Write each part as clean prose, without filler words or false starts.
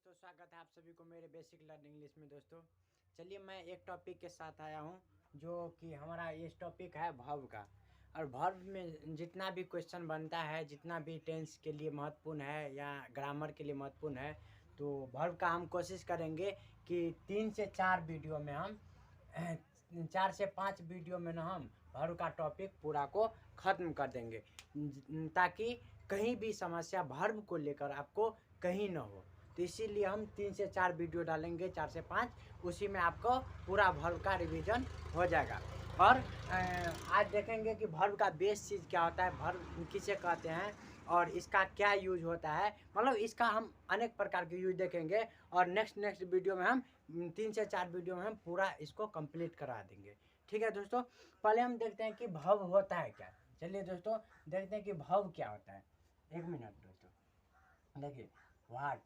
दोस्तों, स्वागत है आप सभी को मेरे बेसिक लर्न इंग्लिश में। दोस्तों चलिए, मैं एक टॉपिक के साथ आया हूँ जो कि हमारा ये टॉपिक है वर्ब का। और वर्ब में जितना भी क्वेश्चन बनता है, जितना भी टेंस के लिए महत्वपूर्ण है या ग्रामर के लिए महत्वपूर्ण है, तो वर्ब का हम कोशिश करेंगे कि 3 से 4 वीडियो में हम 4 से 5 वीडियो में ना हम वर्ब का टॉपिक पूरा को ख़त्म कर देंगे, ताकि कहीं भी समस्या वर्ब को लेकर आपको कहीं ना हो। तो इसीलिए हम 3 से 4 वीडियो डालेंगे, 4 से 5, उसी में आपको पूरा वर्ब का रिवीजन हो जाएगा। और आज देखेंगे कि वर्ब का बेस चीज़ क्या होता है, वर्ब किसे कहते हैं और इसका क्या यूज होता है। मतलब इसका हम अनेक प्रकार के यूज देखेंगे और नेक्स्ट वीडियो में हम 3 से 4 वीडियो में हम पूरा इसको कंप्लीट करा देंगे। ठीक है दोस्तों, पहले हम देखते हैं कि वर्ब होता है क्या। चलिए दोस्तों, देखते हैं कि वर्ब क्या होता है। एक मिनट दोस्तों, देखिए व्हाट,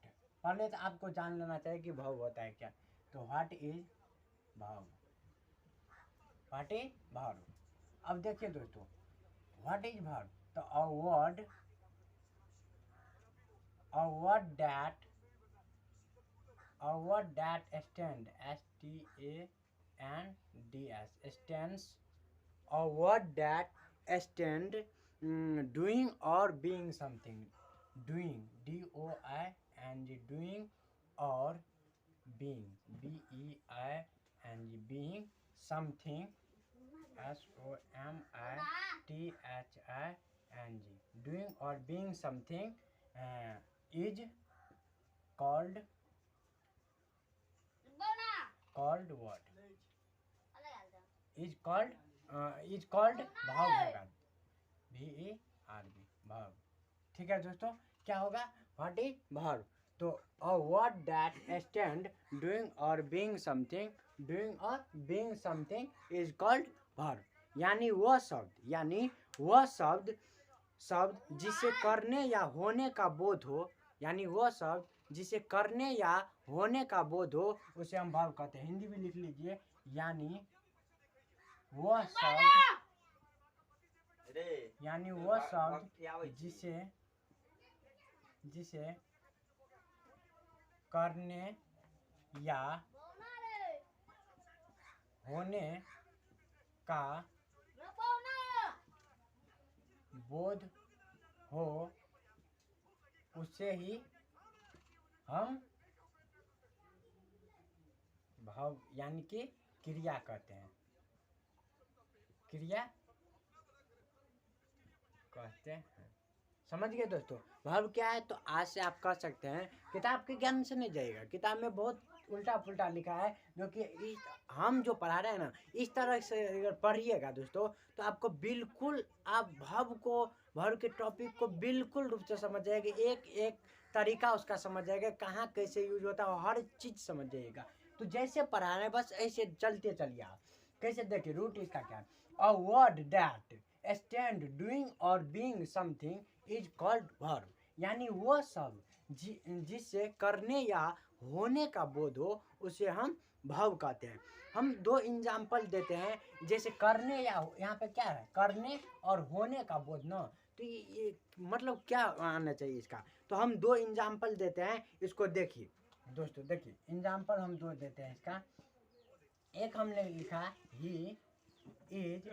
पहले तो आपको जान लेना चाहिए कि वर्ब होता है क्या। तो what is verb, what is verb. अब देखिए दोस्तों, व्हाट इज वर्ब, तो a word that stand STANDS stands, a word that stand doing or being something, doing DOING, doing or being BEING, being something SOMITHING, doing or being something is called what? is called verb होगा, VERB, verb। ठीक है दोस्तों, क्या होगा, what is verb. तो a word that stand doing और being something is called verb. यानी वह शब्द जिसे करने या होने का बोध हो, उसे हम वर्ब कहते हैं। हिंदी में लिख लीजिए, यानी वह शब्द जिसे करने या होने का बोध हो, उसे ही हम भाव यानी कि क्रिया कहते हैं। समझ गए दोस्तों, वर्ब क्या है। तो आज से आप कर सकते हैं, किताब के ज्ञान से नहीं जाएगा। किताब में बहुत उल्टा पुल्टा लिखा है, जो कि हम जो पढ़ा रहे हैं ना, इस तरह से अगर पढ़िएगा दोस्तों, तो आपको बिल्कुल, आप वर्ब के टॉपिक को बिल्कुल रूप से समझ जाएगा। एक एक तरीका उसका समझ जाएगा, कहाँ कैसे यूज होता है, हर चीज़ समझ जाइएगा। तो जैसे पढ़ा रहे हैं बस ऐसे चलते चलिए आप। कैसे, देखिए रूट इसका क्या है। A word that stand doing और being something is called verb. यानी वो सब जिससे करने या होने का बोध हो, उसे हम वर्ब कहते हैं। हम 2 एग्जाम्पल देते हैं, जैसे करने या यहाँ पे क्या है, करने और होने का बोध ना। तो ये मतलब क्या आना चाहिए इसका। तो हम 2 एग्जाम्पल देते हैं, इसको देखिए दोस्तों। देखिए एग्जाम्पल हम 2 देते हैं इसका। एक हमने लिखा ही इज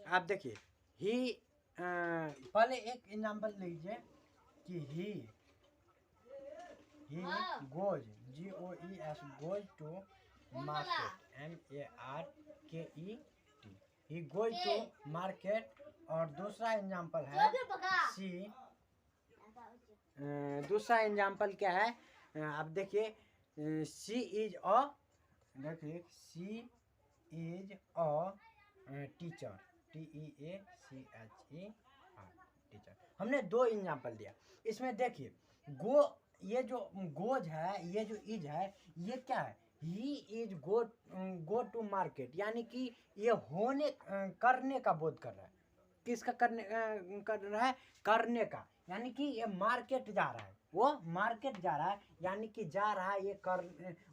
आप देखिए ही, पहले एक एग्जाम्पल लीजिए कि he goes goes to market MARKET, he goes to market. और दूसरा एग्जाम्पल है दूसरा एग्जाम्पल क्या है, आप देखिए she is a teacher, TEACHER, teacher. हमने 2 एग्जाम्पल दिया। इसमें देखिए ये जो गोज है, ये जो इज है, ये क्या है, he is go to market. यानी कि ये होने करने का बोध कर रहा है। किसका कर रहा है, करने का। यानी कि ये मार्केट जा रहा है, वो मार्केट जा रहा है, यानी कि जा रहा है, ये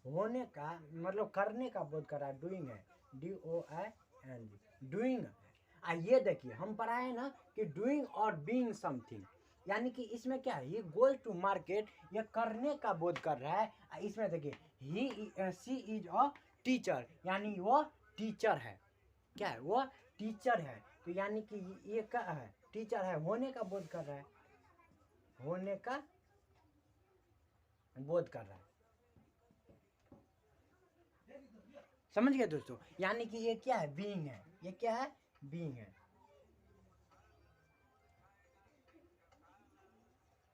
होने का मतलब करने का बोध कर रहा है। डूइंग है, DOING, डूइंग। ये देखिए हम पढ़ाए ना कि डूइंग और बीइंग समथिंग, यानी कि इसमें क्या है, ही गोज टू मार्केट, ये करने का बोध कर रहा है। इसमें देखिए ही सी इज अ टीचर, यानी वो टीचर है। क्या है, वो टीचर है। तो यानी कि ये क्या है, टीचर है, होने का बोध कर रहा है, होने का बोध कर रहा है। समझ गए दोस्तों, यानी कि ये क्या है, बीइंग है। ये क्या है, बीइंग है।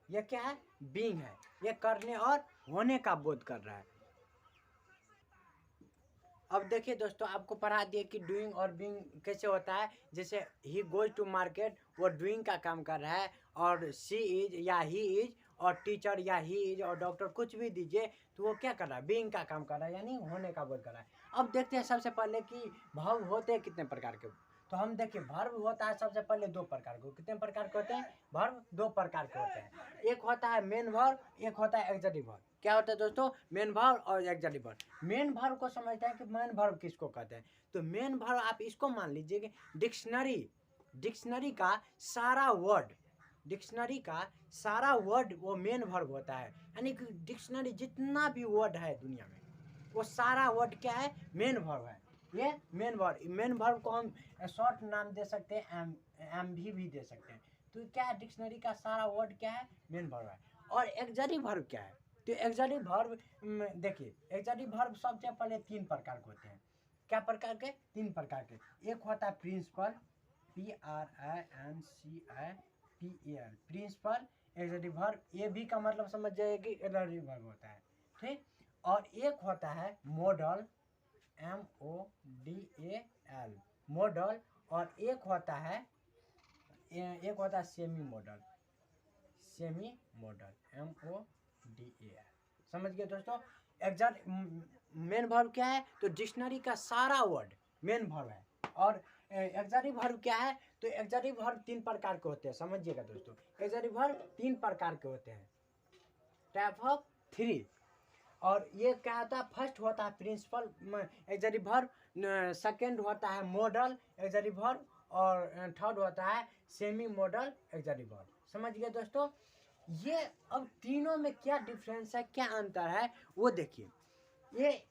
ये क्या है, बीइंग है। ये करने और होने का बोध कर रहा है। अब देखिए दोस्तों, आपको पढ़ा दिए कि डूइंग और बीइंग कैसे होता है। जैसे ही गोज टू मार्केट, वो डूइंग का काम कर रहा है, और शी इज या ही इज, और टीचर या ही इज और डॉक्टर कुछ भी दीजिए तो वो क्या कर रहा है, बीइंग का काम कर रहा है, यानी होने का बोध कर रहा है। अब देखते हैं सबसे पहले कि भाव होते हैं कितने प्रकार के। तो हम देखिए वर्ब होता है सबसे पहले दो प्रकार के। कितने प्रकार के होते हैं, वर्ब दो प्रकार के होते हैं। एक होता है मेन वर्ब, एक होता है एक्जेक्टिव वर्ब। क्या होता है दोस्तों, मेन वर्ब और एक्जेक्टिव वर्ब। मेन वर्ब को समझते हैं कि मेन वर्ब किसको कहते हैं। तो मेन वर्ब आप इसको मान लीजिए कि डिक्शनरी का सारा वर्ड, डिक्शनरी का सारा वर्ड वो मेन वर्ब होता है। यानी कि डिक्शनरी जितना भी वर्ड है दुनिया में, वो सारा वर्ड क्या है, मेन वर्ब है। ये मेन वर्ब को हम शॉर्ट नाम दे सकते हैं, एम भी दे सकते हैं। तो क्या है, डिक्शनरी का सारा वर्ड क्या है, मेन वर्ब है। और एक्जेक्टिव वर्ब क्या है, तो एक्जेक्टिव वर्ब देखिए, एक्जेक्टिव वर्ब सबसे पहले तीन प्रकार के होते हैं। क्या प्रकार के, तीन प्रकार के। एक होता है principal, PRINCIPAL, principal executive verb. ये भी का मतलब समझ जाइए कि एक्जेक्टिव वर्ब होता है, ठीक। और एक होता है मॉडल, MODAL, मॉडल। और एक होता है सेमी मॉडल, MODAL। समझ गए दोस्तों। एग्जैक्ट मेन वर्ब क्या है, तो डिक्शनरी का सारा वर्ड मेन वर्ब है। और एग्जेक्टिव वर्ब क्या है, तो एग्जेक्टिव वर्ब तीन प्रकार के होते हैं। समझिएगा दोस्तों, एग्जेक्टिव वर्ब तीन प्रकार के होते हैं, टाइप ऑफ थ्री। और ये क्या होता है, फर्स्ट होता है प्रिंसिपल एग्जेक्टिव वर्ब, सेकंड होता है मॉडल एग्जेक्टिव वर्ब, और थर्ड होता है सेमी मॉडल एग्जेक्टिव वर्ब। समझ गए दोस्तों। ये अब तीनों में क्या डिफरेंस है, क्या अंतर है, वो देखिए। ये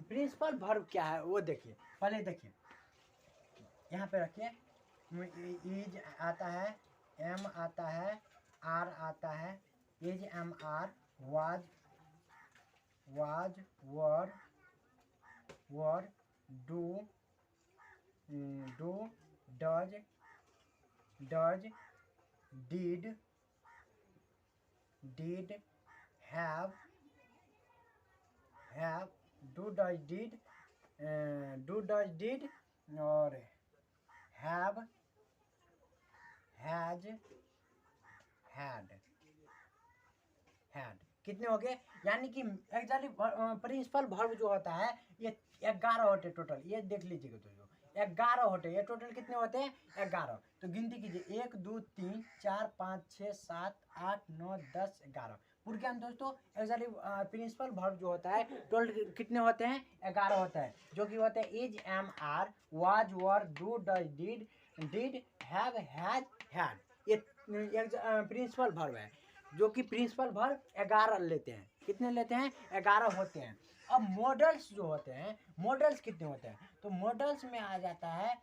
प्रिंसिपल वर्ब क्या है वो देखिए, पहले देखिए यहाँ पे रखिए। इज आता है, एम आता है, आर आता है, is am are, was, were, do, does, did, have, do does did, और हैव, हैज, हैड। कितने हो गए, यानी कि एक्जेक्टिव प्रिंसिपल वर्ब जो होता है ये 11 होते टोटल। ये देख लीजिएगा दोस्तों, 11 होते। ये टोटल कितने होते हैं, 11। तो गिनती कीजिए, 1 2 3 4 5 6 7 8 9 10 11। पूरे क्या दोस्तों, एक्जेक्टिव प्रिंसिपल वर्ब जो होता है टोटल कितने होते हैं, 11 होता है। जो कि होते हैं is, am, are, was, were, do, does, did, have, has, had. ये प्रिंसिपल वर्ब है, जो कि प्रिंसिपल वर्ब 11 लेते हैं। कितने लेते हैं, 11 होते हैं। अब मॉडल्स जो होते हैं, मॉडल्स कितने होते हैं, तो मॉडल्स में आ जाता है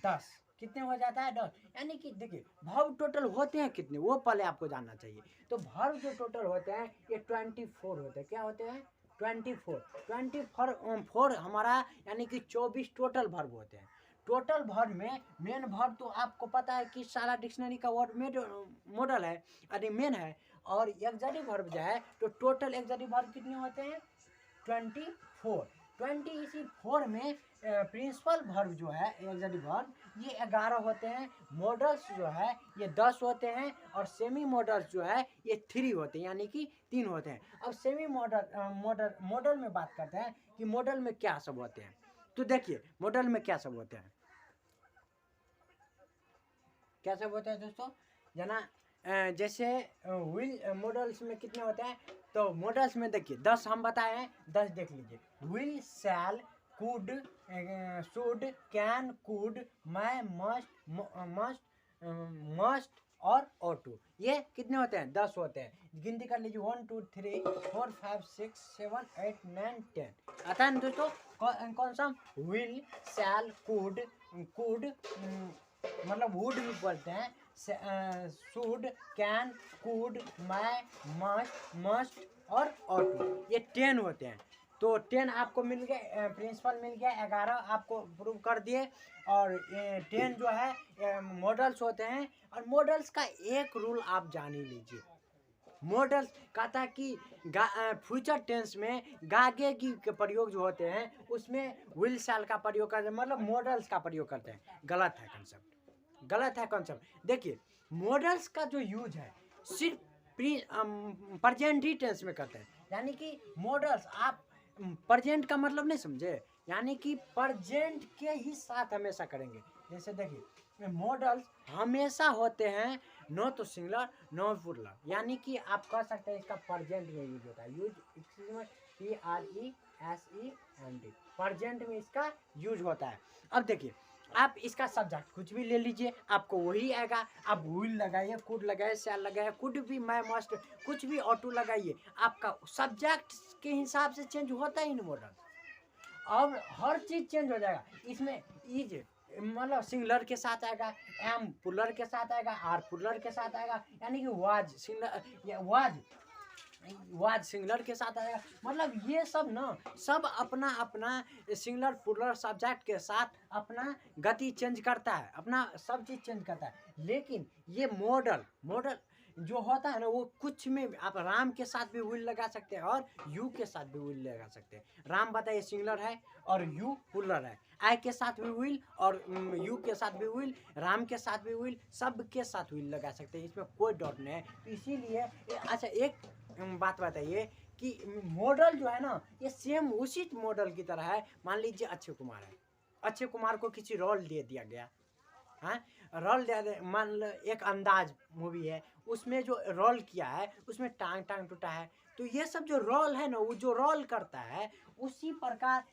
10। कितने हो जाता है, 10। यानी कि देखिए वर्ब टोटल होते हैं कितने, वो पहले आपको जानना चाहिए। तो वर्ब जो टोटल होते हैं ये 24 होते हैं। क्या होते हैं, 24 हमारा, यानी कि 24 टोटल वर्ब होते हैं। टोटल वर्ब में मेन वर्ब तो आपको पता है कि सारा डिक्शनरी का वर्ड मॉडल है, अरे मेन है। और एक्जेक्टिव वर्ब जो है तो टोटल एक्जेक्टिव वर्ब कितने होते हैं, 24 में प्रिंसिपल वर्ब जो है एक्जेक्टिव वर्ब ये 11 होते हैं। मॉडल्स जो है ये 10 होते हैं, और सेमी मॉडल्स जो है ये 3 होते हैं, यानी कि 3 होते हैं। अब सेमी मॉडल में बात करते हैं कि मॉडल में क्या सब होते हैं। तो देखिए मॉडल में क्या सब होते हैं, क्या सब होता है दोस्तों, जना जैसे विल मॉडल्स में कितने होते हैं, तो मॉडल्स में देखिए 10 हम बताए हैं, 10 देख लीजिए। Will, shall, could, should, can, could, may, must और ऑटू। ये कितने होते हैं? 10 होते हैं। गिनती कर लीजिए 1 2 3 4 5 6 7 8 9 10। आता है ना दोस्तों? कौन सा? विल, शैल, कुड, मतलब वुड भी बोलते हैं, should, can, could, may, must और ऑटू। ये 10 होते हैं। तो 10 आपको मिल गए, प्रिंसिपल मिल गया, 11 आपको प्रूव कर दिए। और 10 जो है मॉडल्स होते हैं। और मॉडल्स का एक रूल आप जान ही लीजिए। मॉडल्स कहता है कि फ्यूचर टेंस में गागे की के प्रयोग जो होते हैं उसमें विल शैल का प्रयोग करते हैं, मतलब मॉडल्स का प्रयोग करते हैं। गलत है कंसेप्ट, गलत है कंसेप्ट। देखिए मॉडल्स का जो यूज है सिर्फ प्रेजेंट ही टेंस में करते हैं। यानी कि मॉडल्स आप प्रेजेंट का मतलब नहीं समझे, यानी कि प्रेजेंट के ही साथ हमेशा करेंगे। जैसे देखिए मॉडल्स हमेशा होते हैं नो तो सिंगुलर नो प्लूरल, यानी कि आप कह सकते हैं इसका प्रेजेंट में यूज होता है। यूज PRESENT, प्रेजेंट में इसका यूज होता है। अब देखिए आप इसका सब्जेक्ट कुछ भी ले लीजिए आपको वही आएगा। आप विल लगाइए, कुड लगाइए, शैल लगाइए, कुड भी, मैं, मस्ट, कुछ भी ऑटो लगाइए, आपका सब्जेक्ट के हिसाब से चेंज होता ही नहीं मॉडल। अब हर चीज चेंज हो जाएगा इसमें। इज मतलब सिंगुलर के साथ आएगा, एम पुलर के साथ आएगा, आर पुलर के साथ आएगा, यानी कि वाज सिंगुलर, वाज सिंगुलर के साथ आएगा। मतलब ये सब ना सब अपना अपना सिंगुलर पुलर सब्जेक्ट के साथ अपना गति चेंज करता है, अपना सब चीज चेंज करता है। लेकिन ये मॉडल जो होता है ना वो कुछ में आप राम के साथ भी विल लगा सकते हैं और यू के साथ भी विल लगा सकते हैं। राम बताइए सिंगुलर है और यू प्लूरल है। आई के साथ भी विल और यू के साथ भी विल, राम के साथ भी विल, सब के साथ विल लगा सकते हैं, इसमें कोई डाउट नहीं है। तो इसीलिए अच्छा एक बात बताइए कि मॉडल जो है ना ये सेम उसी मॉडल की तरह है। मान लीजिए अक्षय कुमार है, अक्षय कुमार को किसी रोल दे दिया गया, हाँ रोल दे, मान लो एक अंदाज मूवी है उसमें जो रोल किया है उसमें टांग टूटा है। तो ये सब जो रोल है ना वो जो रोल करता है उसी प्रकार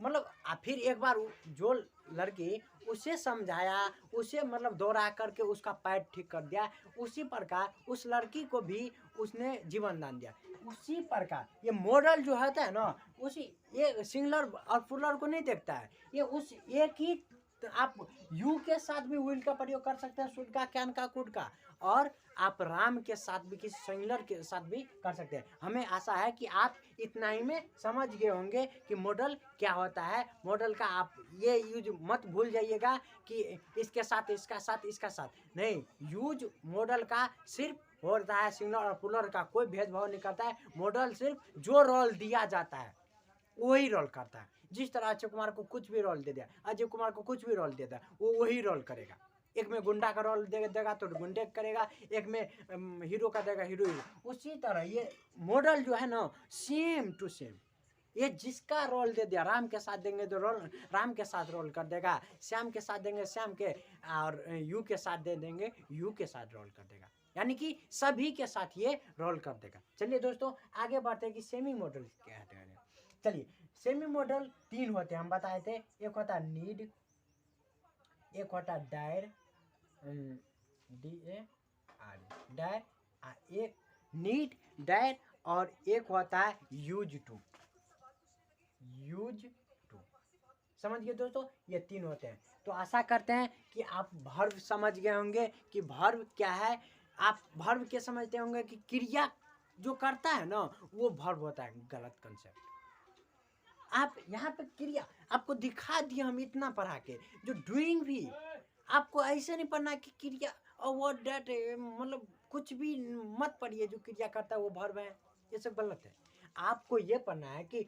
मतलब फिर एक बार जो लड़की उसे समझाया, उसे मतलब दोहरा करके उसका पैर ठीक कर दिया, उसी प्रकार उस लड़की को भी उसने जीवन दान दिया। उसी प्रकार ये मॉडल जो होता है ना उसी ये सिंगुलर और प्लूरल को नहीं देखता है, ये उस एक ही। तो आप यू के साथ भी विल का प्रयोग कर सकते हैं, शुड का, कैन का, कुड का, और आप राम के साथ भी किसी सिंगुलर के साथ भी कर सकते हैं। हमें आशा है कि आप इतना ही में समझ गए होंगे कि मॉडल क्या होता है। मॉडल का आप ये यूज मत भूल जाइएगा कि इसके साथ, इसका साथ, इसका साथ नहीं। यूज मॉडल का सिर्फ होता है सिंगुलर और प्लूरल का कोई भेदभाव नहीं करता है। मॉडल सिर्फ जो रोल दिया जाता है वही रोल करता है। जिस तरह अक्षय कुमार को कुछ भी रोल दे दिया, अजय कुमार को कुछ भी रोल दे दिया, वो वही रोल करेगा। एक में गुंडा का रोल देगा तो गुंडे करेगा, एक में हीरो का देगा हीरो। उसी तरह ये मॉडल जो है ना सेम टू सेम, ये जिसका रोल दे दिया, राम के साथ देंगे तो रोल राम के साथ रोल कर देगा, श्याम के साथ देंगे श्याम के, और यू के साथ दे देंगे यू के साथ रोल कर देगा, यानी कि सभी के साथ ये रोल कर देगा। चलिए दोस्तों आगे बढ़ते हैं कि सेमी मॉडल क्या है। चलिए सेमी मॉडल 3 होते हैं, हम बताए थे। एक होता है नीड, एक होता है डायर, DAR डायर, एक नीड डायर, और एक होता है यूज टू। समझ गए दोस्तों, ये 3 होते हैं। तो आशा करते हैं कि आप वर्ब समझ गए होंगे कि वर्ब क्या है। आप वर्ब के समझते होंगे कि क्रिया जो करता है ना वो वर्ब होता है। गलत कंसेप्ट। आप यहाँ पे क्रिया आपको दिखा दिया हम इतना पढ़ा के, जो डूइंग भी आपको ऐसे नहीं पढ़ना कि क्रिया और व्हाट दैट, मतलब कुछ भी मत पढ़िए जो क्रिया करता है वो वर्ब है, ये सब गलत है। आपको ये पढ़ना है कि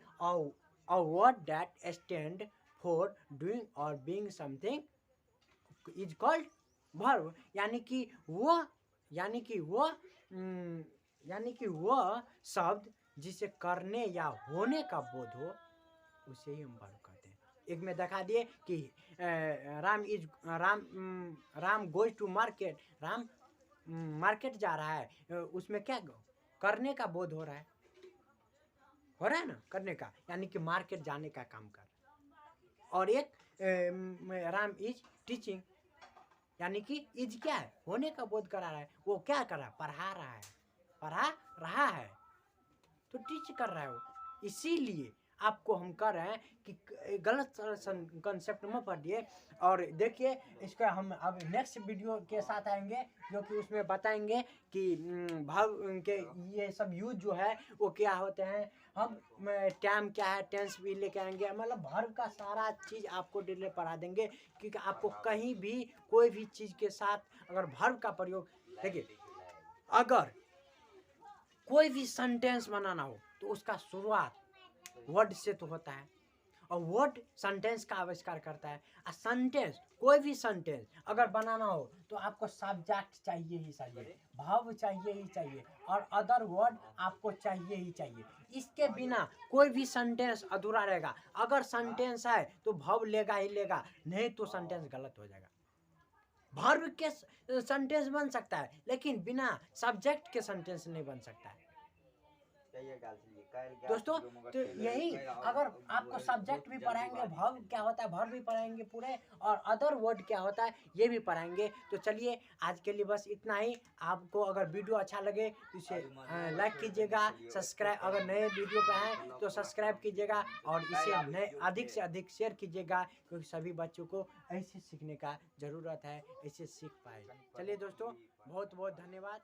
a word that stand for doing or being something is called verb, यानी कि वो शब्द जिसे करने या होने का बोध हो उसे ही हम वर्ब कहते हैं। एक में दिखा दिए कि Ram goes to market, Ram market जा रहा है, उसमें क्या करने का बोध हो रहा है ना, करने का, यानी कि मार्केट जाने का काम कर। और एक राम इज टीचिंग, यानी कि इज क्या है, होने का बोध करा रहा है। वो क्या कर रहा है, पढ़ा रहा है, पढ़ा रहा है, तो टीच कर रहा है वो। इसीलिए आपको हम कह रहे हैं कि गलत कंसेप्ट में पढ़िए। और देखिए इसका हम अब नेक्स्ट वीडियो के साथ आएंगे, जो कि उसमें बताएंगे कि भाव के ये सब यूज जो है वो क्या होते हैं। हम टाइम क्या है, टेंस भी लेके आएंगे, मतलब वर्ब का सारा चीज़ आपको डिटेल पढ़ा देंगे। क्योंकि आपको कहीं भी कोई भी चीज़ के साथ अगर वर्ब का प्रयोग, देखिए अगर कोई भी सेंटेंस बनाना हो तो उसका शुरुआत वर्ड से तो होता है, और वर्ड सेंटेंस का आविष्कार करता है। सेंटेंस, कोई भी सेंटेंस अगर बनाना हो तो आपको सब्जेक्ट चाहिए ही चाहिए, भाव चाहिए ही चाहिए, और अदर वर्ड आपको चाहिए ही चाहिए। इसके बिना कोई भी सेंटेंस अधूरा रहेगा। अगर सेंटेंस है तो भाव लेगा ही लेगा, नहीं तो सेंटेंस गलत हो जाएगा। वर्ब के सेंटेंस बन सकता है, लेकिन बिना सब्जेक्ट के सेंटेंस नहीं बन सकता है दोस्तों। तो यही, अगर आपको सब्जेक्ट भी पढ़ाएंगे, वर्ब क्या होता है वर्ब भी पढ़ाएंगे पूरे, और अदर वर्ड क्या होता है ये भी पढ़ाएंगे। तो चलिए आज के लिए बस इतना ही। आपको अगर वीडियो अच्छा लगे तो इसे लाइक कीजिएगा, सब्सक्राइब, अगर नए वीडियो पे हैं तो सब्सक्राइब कीजिएगा, और इसे नए अधिक से अधिक शेयर कीजिएगा, क्योंकि सभी बच्चों को ऐसे सीखने का ज़रूरत है, ऐसे सीख पाए। चलिए दोस्तों, बहुत बहुत धन्यवाद।